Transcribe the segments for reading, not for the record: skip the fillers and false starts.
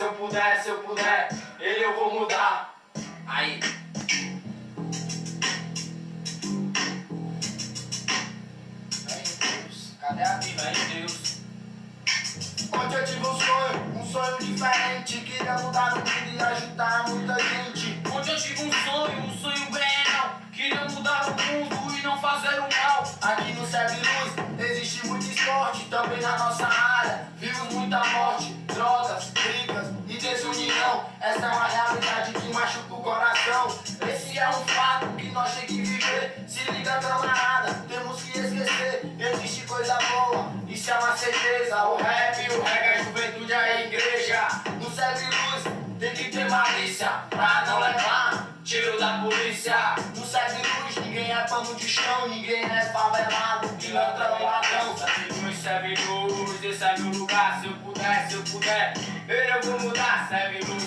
Se eu puder, ele eu vou mudar. Aí. Vem Deus, cadê a vida? Vem Deus. Ontem eu tive um sonho diferente. Queria mudar o mundo e ajudar muita gente. Ontem eu tive um sonho bem real. Queria mudar o mundo e não fazer o mal. Aqui no Serve Luz existe muito esporte, também na nossa área. Vimos muita morte, drogas, brigas e desunião. Essa é uma realidade que machuca o coração. Esse é um fato que nós temos que viver. Se liga, camarada, temos que esquecer. Existe coisa boa, isso é uma certeza. O rap, o reggae, a juventude, a igreja. No Serve Luz tem que ter malícia pra não levar tiro da polícia. No Serve Luz ninguém é pano de chão, ninguém é favelado, pilantra ou ladrão. Serve luz, esse é meu lugar. Se eu puder, ele eu vou mudar. Serve luz,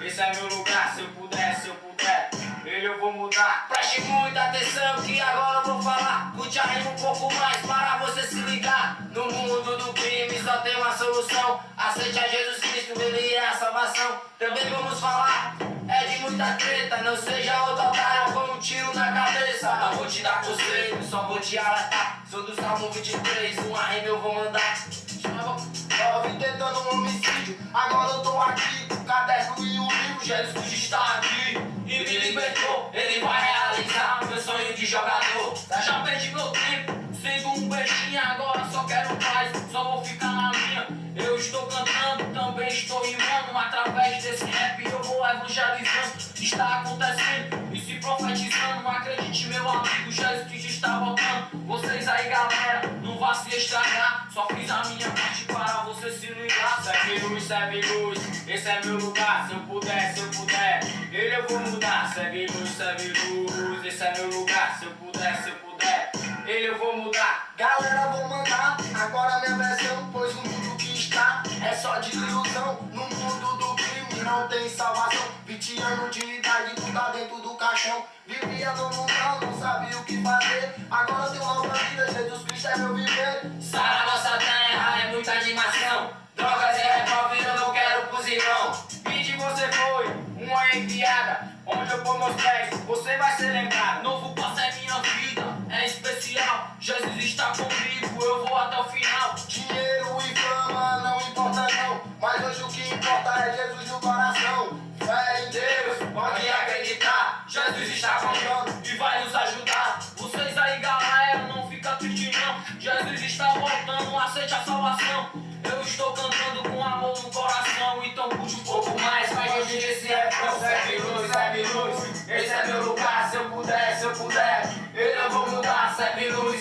esse é meu lugar. Se eu puder, ele eu vou mudar. Preste muita atenção que agora eu vou falar. Curte a rima um pouco mais para você se ligar. No mundo do crime só tem uma solução. Aceite a Jesus Cristo, ele é a salvação. Também vamos falar, é de muita treta. Não seja outro otário com um tiro na cabeça. Não vou te dar conselho, só vou te alertar. Sou do Salmo 23, uma rima eu vou mandar. Eu vim tentando um homicídio, agora eu tô aqui. O caderno e o livro, Jesus Cristo está aqui E me libertou, ele vai realizar meu sonho de jogador. Já perdi meu tempo, sendo um bestinha, agora só quero paz, só vou ficar na minha. Eu estou cantando, também estou rimando. Através desse rap eu vou evangelizando. Está acontecendo e se profetizando. Não acredite, meu amigo, Jesus Cristo está voltando. Vocês aí, galera, não vá se estragar. Só fiz a minha parte para você se ligar. Serve luz, esse é meu lugar. Se eu puder, ele eu vou mudar. Serve luz, esse é meu lugar. Se eu puder, ele eu vou mudar. Galera, vou mandar agora minha versão, pois o mundo que está é só de ilusão. No mundo do crime não tem salvação. 20 anos de idade, tu tá dentro do caixão. Vivia no mundão, não sabia o que fazer. Agora tem uma nova vida, Jesus Cristo é meu viver. Sara, nossa terra é muita animação. Drogas e revólver eu não quero pros irmãos. E de você foi uma enviada. Onde eu pôr meus pés, você vai ser lembrado. Novo passo é minha vida, é especial. Jesus está comigo, eu vou até o final. Dinheiro e fama não importa não, mas hoje o que importa é Jesus no coração. Fé em Deus, pode acreditar, Jesus está voltando e vai nos ajudar. Vocês aí, galera, não fica triste não. Jesus está voltando, aceite a salvação. Eu estou cantando com amor no coração, então curte um pouco mais. Mas hoje esse refrão, serve luz, esse é meu lugar. Se eu puder, ele eu vou mudar. Serve luz,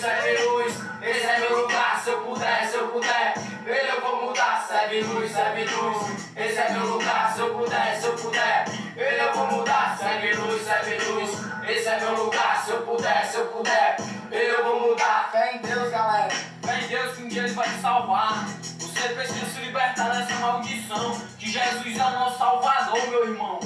esse é meu lugar. Se eu puder, ele eu vou mudar. Serve luz, esse é meu lugar. Se eu puder, ele eu vou mudar. Serve luz, esse é meu lugar. Se eu puder, ele eu vou mudar. Fé em Deus, galera. Fé em Deus que um dia ele vai te salvar. Você precisa se libertar dessa maldição. Que Jesus é o nosso salvador, meu irmão.